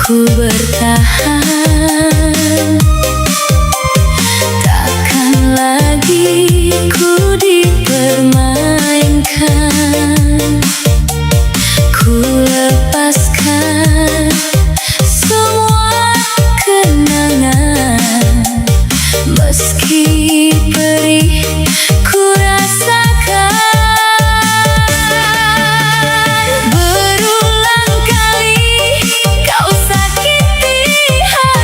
Ku bertahan, takkan lagi ku dipermainkan. Ku lepaskan semua kenangan, meski perih ku rasakan. Berulang kali kau sakiti hati.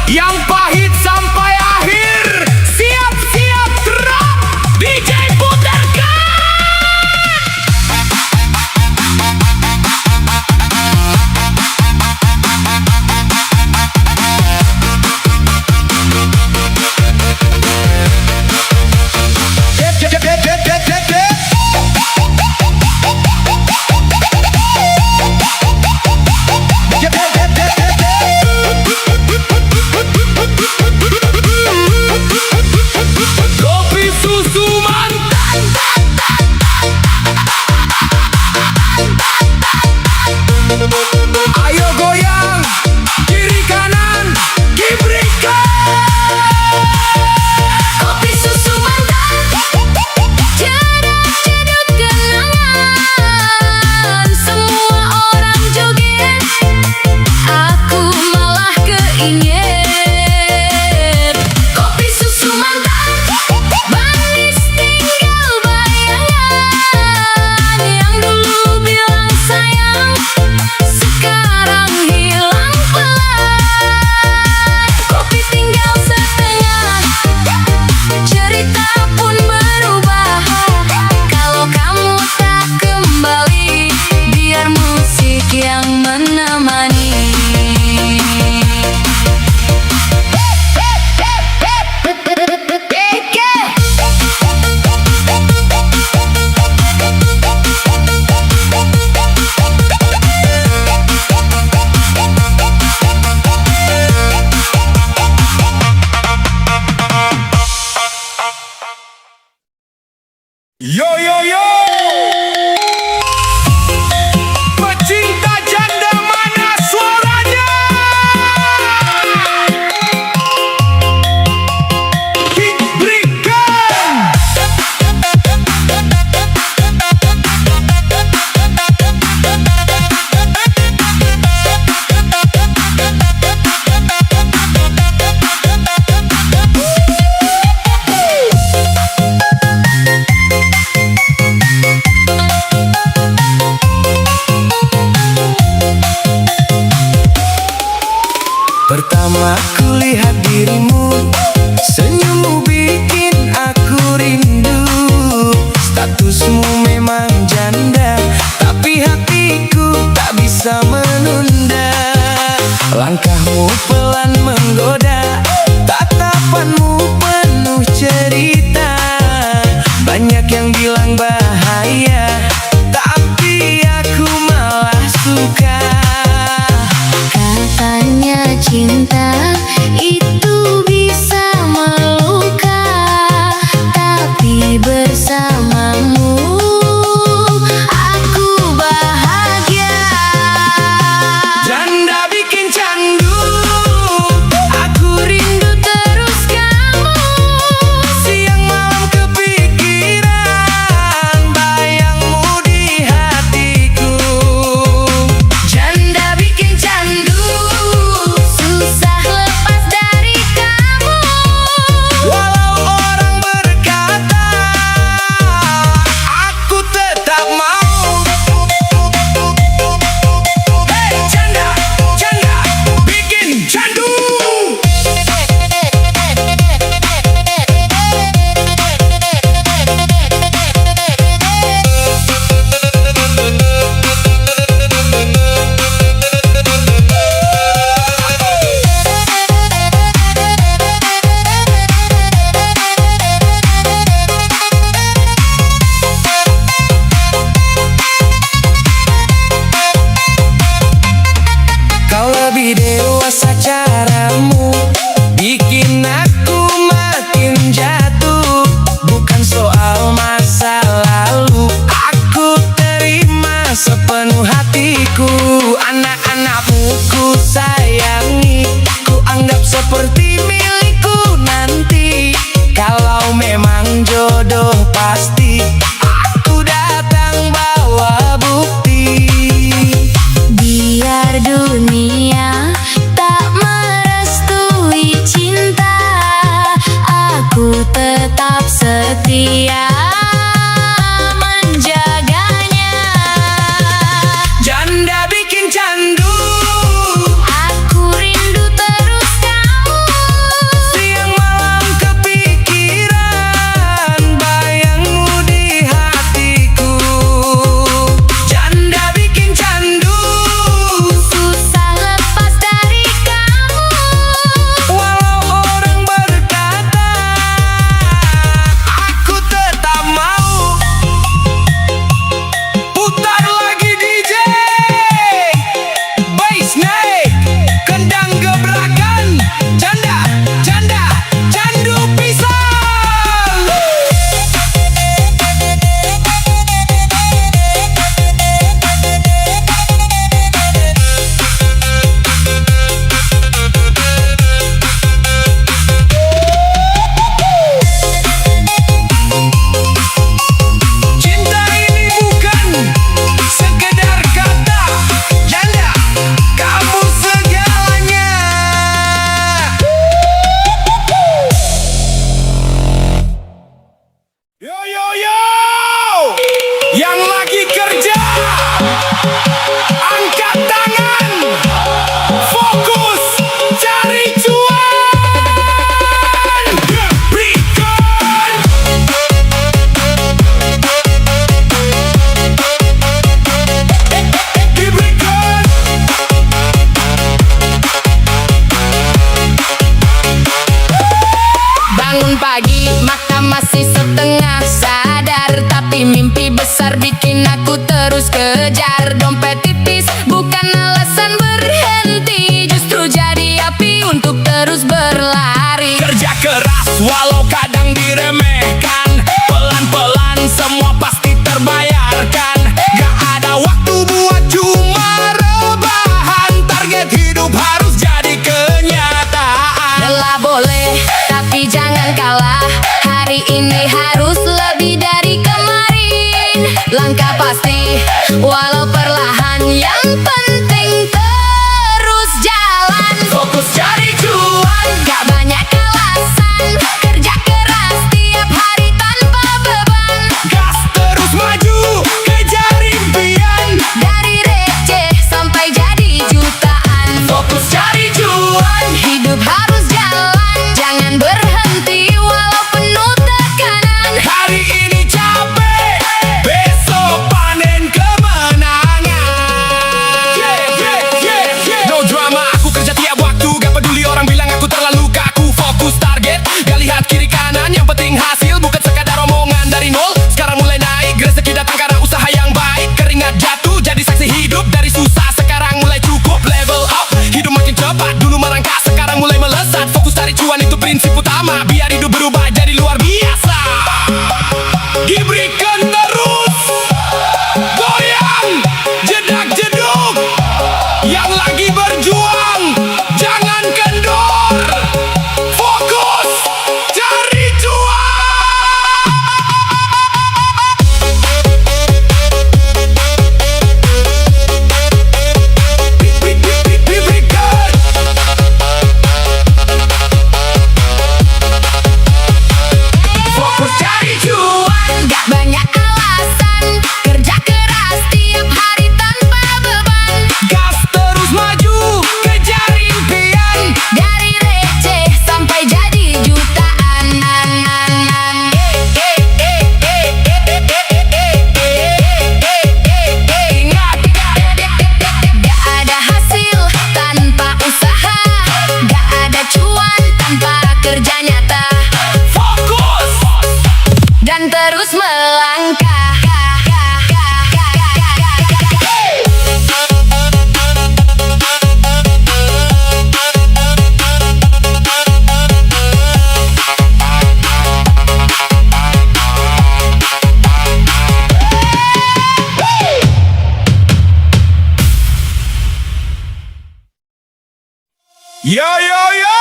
yang pahit sampai akhir. Siap-siap drop, DJ putarkan. Kopi susu mantan. Ayo goyang kiri kanan, gibrikan. Kopi susu mantan, jedut-jedut kenangan. Semua orang joget, aku malah keinget. Kopi susu mantan, manis tinggal bayangan. Yang dulu bilang sayang, sekarang hilang pelan. Kopi tinggal setengah, cerita pun berubah. Kalau kamu tak kembali, biar musik yang menemani. Yo yo yo, pecinta janda mana suaranya? Gibrikan. Pertama ku lihat dirimu, senyummu bikin aku rindu. Statusmu memang janda, tapi hatiku tak bisa menunda. Langkahmu pelan menggoda, tatapanmu penuh cerita. Banyak yang bilang bahaya, tapi aku malah suka. Katanya cinta itu bisa meluka, tapi bersamamu aku bahagia. Janda bikin candu, Aku rindu terus kamu. siang malam kepikiran, bayangmu di hatiku. Janda bikin candu, susah lepas dari kamu. Walau orang berkata, aku tetap mau. Hey janda, janda bikin candu. Kau lebih dewasa, caramu bikin aku makin jatuh. Bukan soal masa lalu, aku terima sepenuh hatiku. Anak-anakmu ku sayangi, ku anggap seperti milikku nanti. Kalau memang jodoh pasti, aku datang bawa bukti. Biar dunia tak meresahkan Walau perlahan yang penting terus jalan. Fokus cari cuan, Gak banyak alasan, kerja keras tiap hari tanpa beban. gas terus maju, kejar impian. Dari receh sampai jadi jutaan. Fokus cari cuan, Hidup harus jalan, jangan berhenti walau penuh tekanan. hari ini capek, besok panen kemenangan. No drama, aku kerja tiap waktu, gak peduli orang bilang aku terlalu kaku. Fokus target, gak lihat kiri kanan, yang penting hasil bukan sekadar omongan. Dari nol, sekarang mulai naik, rezeki datang karena usaha yang baik. Keringat jatuh, jadi saksi hidup, dari susah sekarang mulai cukup. Level up, hidup makin cepat, dulu merangkak sekarang mulai melesat. Fokus cari cuan itu prinsip utama, biar hidup berubah jadi luar biasa. Diberikan terus, goyang, jedak jeduk. Yang lagi berjuang, jangan kendor. Fokus, cari cuan. Diberikan. Fokus cari cuan, Gak banyak alasan, kerja keras tiap hari tanpa beban. gas terus maju, kejar impian. Dari receh sampai jadi jutaan. Ingat, Gak ada hasil tanpa usaha, gak ada cuan tanpa kerja nyata, fokus. dan terus melangkah. Yo yo yo,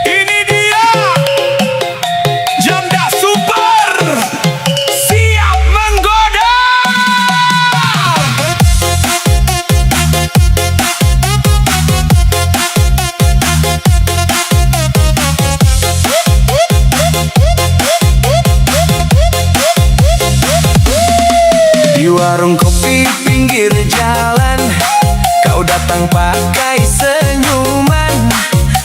ini dia Janda Super, siap menggoda. Di warung kopi pinggir jalan, kau datang pakai senyuman.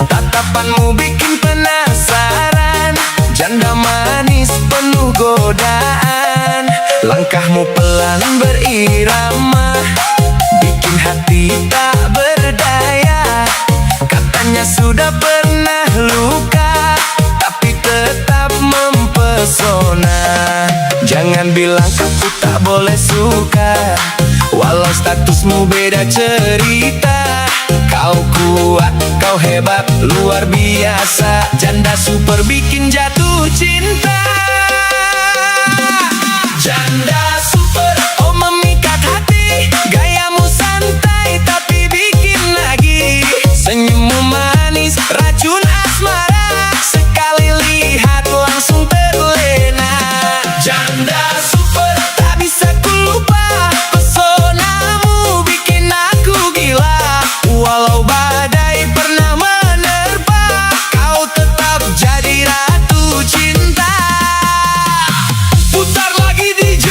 Tatapanmu bikin penasaran, janda manis penuh godaan. Langkahmu pelan berirama, bikin hati tak berdaya. Katanya sudah pernah luka, tapi tetap mempesona. Jangan bilang aku tak boleh suka, walau statusmu beda cerita. Kau kuat, kau hebat, luar biasa. Janda super bikin jatuh cinta. Janda super, oh memikat hati. Gayamu santai tapi bikin lagi. Senyummu manis, racun asmara. Sekali lihat langsung terlena. Janda super, tak bisa ku lupa. Pesonamu bikin aku gila. Walau badai pernah menerpa, kau tetap jadi ratu cinta. Putar lagi DJ.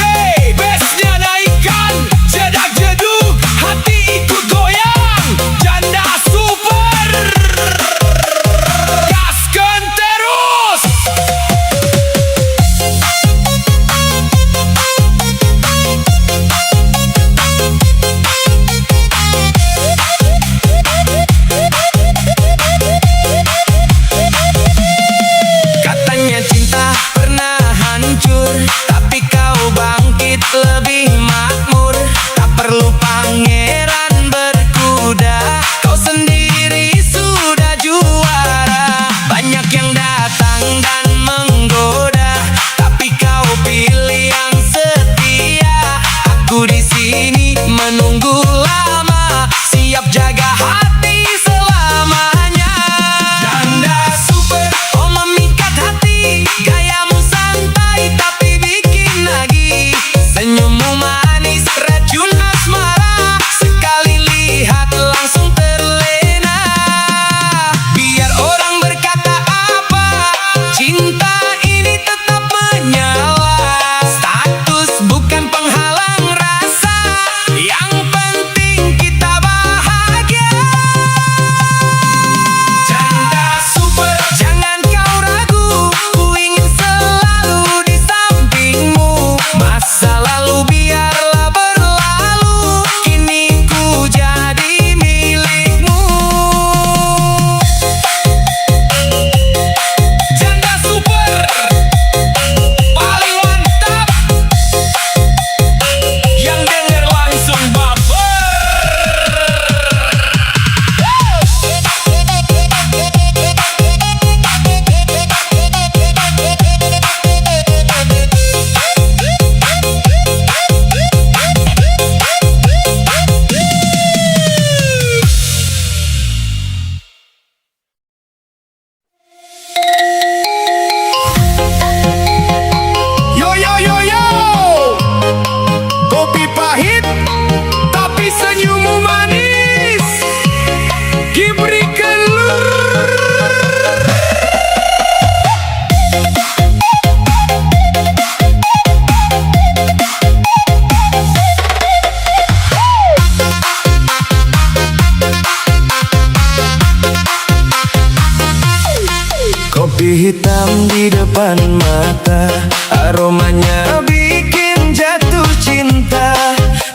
hitam di depan mata, aromanya bikin jatuh cinta.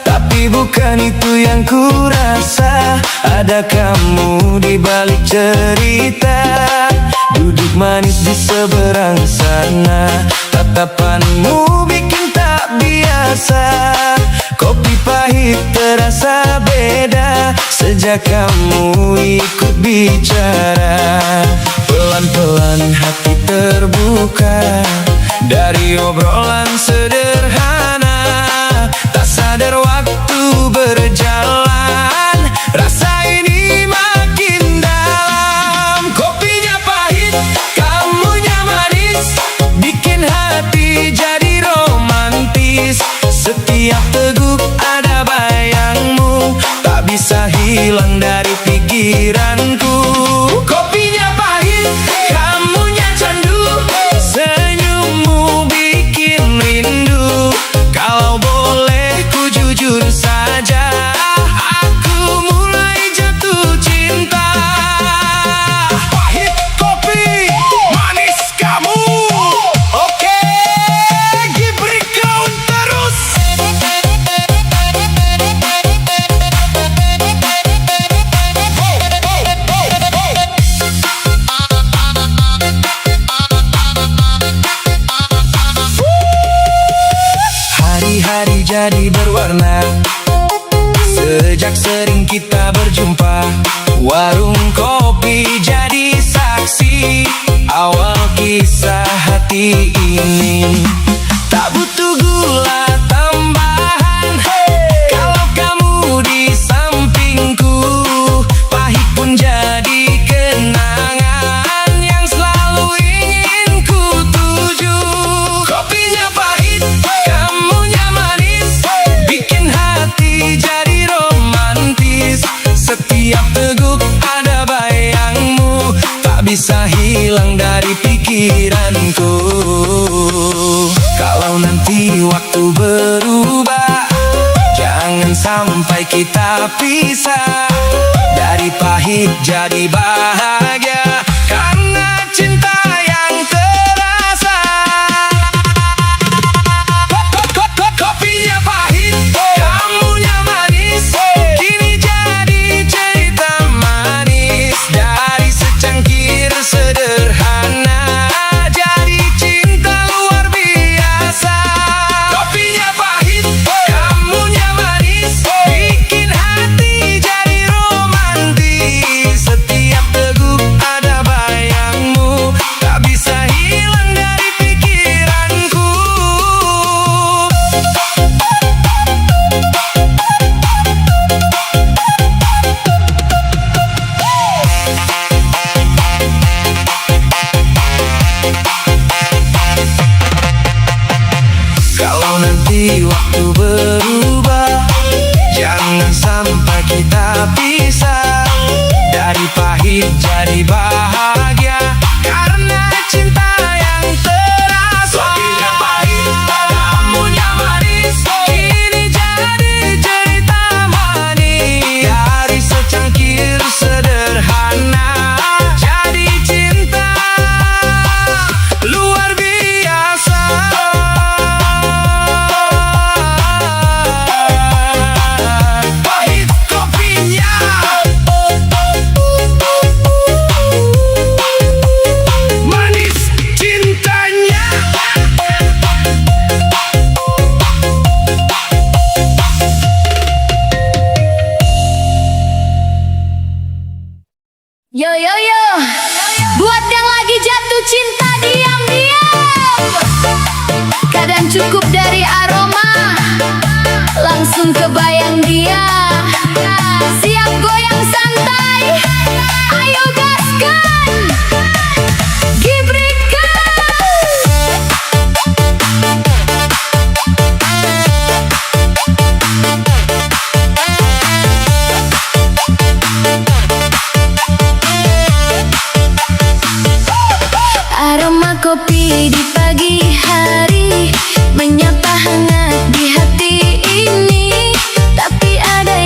Tapi bukan itu yang ku rasa, ada kamu di balik cerita. Duduk manis di seberang sana, tatapanmu bikin tak biasa. Kopi pahit terasa beda sejak kamu ikut bicara. Pelan-pelan hati terbuka dari obrolan sederhana. Tak sadar waktu berjalan, rasa ini makin dalam. Kopinya pahit, kamunya manis, bikin hati jadi romantis. Setiap teguk ada bayangmu, tak bisa hilang dari pikiranku. Kopinya pahit, kamunya candu, senyummu bikin rindu. Kalau boleh ku jujur saja, aku mulai jatuh cinta. Pahit kopi, manis kamu. Oke, Gibrik kau terus. Hari-hari jadi berwarna sejak sering kita berjumpa. Warung kopi jadi saksi awal kisah hati ini. Tak butuh gula tambahan, kalau kamu di sampingku. Pahit pun jadi kenangan yang selalu ingin ku tuju. Kopinya pahit, kamunya manis, bikin hati jadi romantis. Setiap teguk ada bayangmu, tak bisa hilang dari pikiranku. Kalau nanti waktu berubah, jangan sampai kita pisah. Dari pahit jadi bahagia, karena cinta yang terasa. Kopinya pahit, kamunya manis, kini jadi cerita manis. Dari secangkir sederhana, jadi cinta luar biasa. Kopinya pahit, kamunya manis, bikin hati jadi romantis. Setiap teguk ada bayangmu, tak bisa hilang dari pikiranku. Kalau nanti waktu berubah, jangan sampai kita pisah. Dari pahit jadi bahagia, karena cinta yang terasa. Kopinya pahit, kamunya manis, kini jadi cerita manis. Dari secangkir sederhana, jadi cinta luar biasa. Pahit kopinya, manis cintanya. Yo yo yo, buat yang lagi jatuh cinta diam-diam. Kadang cukup dari aroma, langsung kebayang dia. Siap goyang santai, ayo gaskan. Gibrika. Aroma kopi di pagi hari menyapa hangat di hati ini. Tapi ada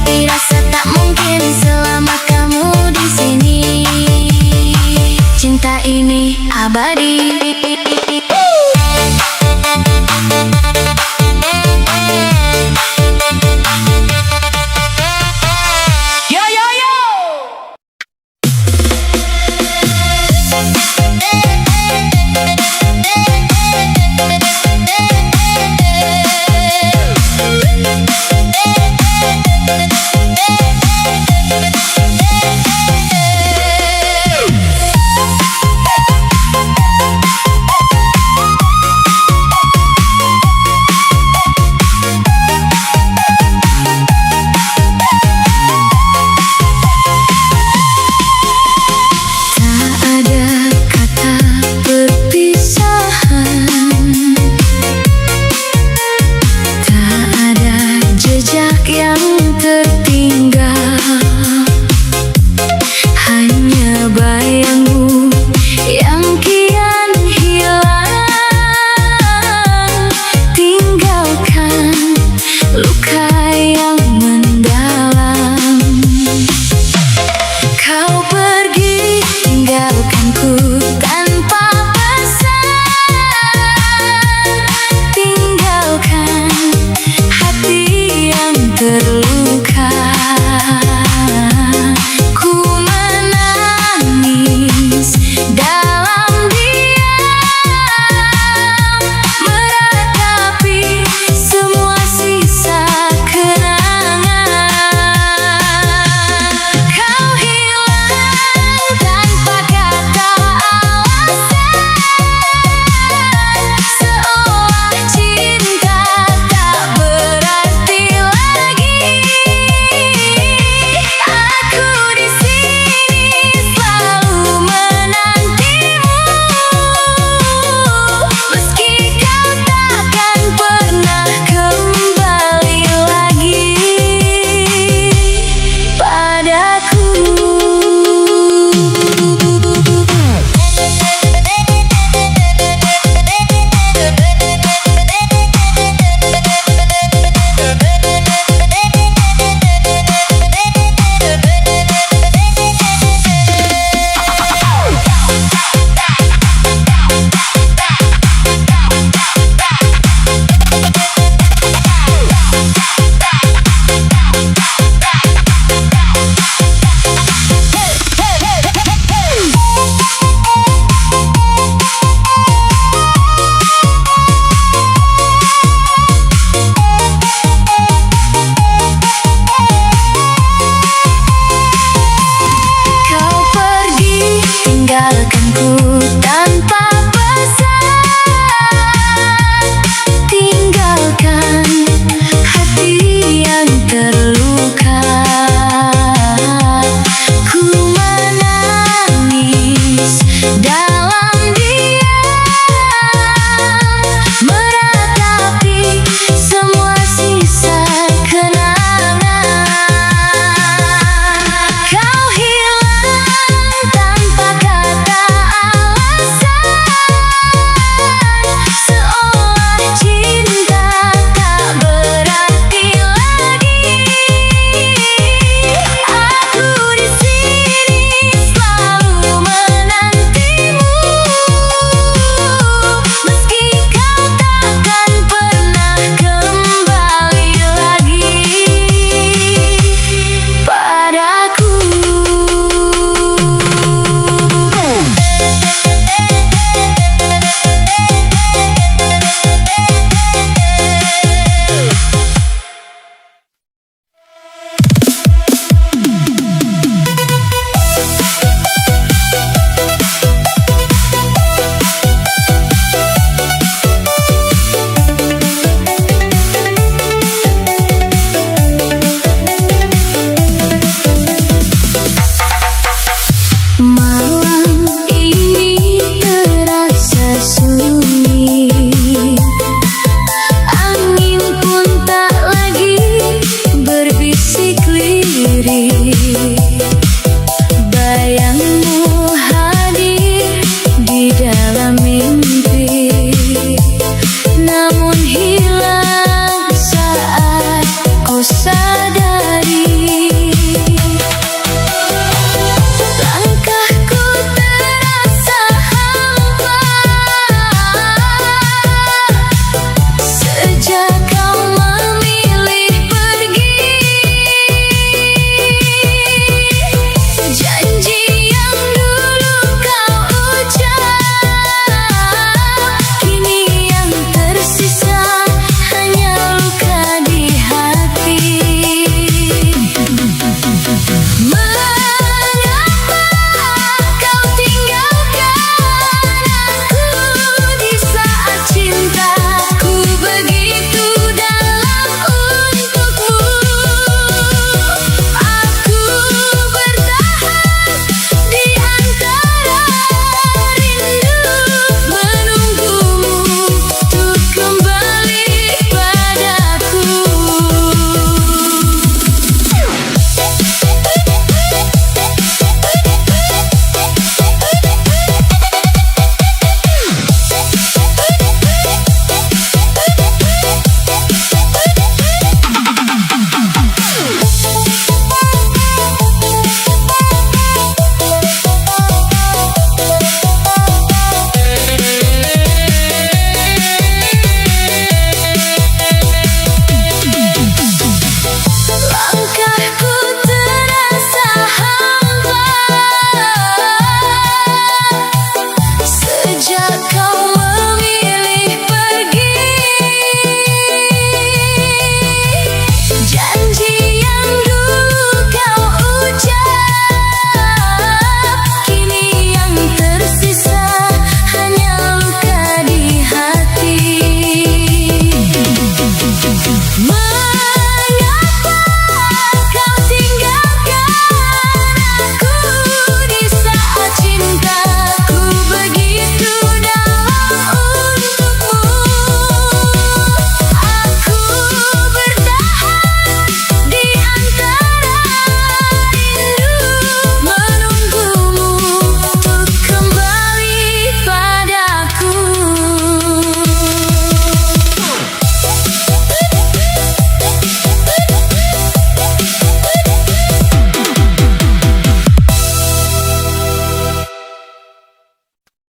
Tapi rasa tak mungkin selama kamu di sini. Cinta ini abadi.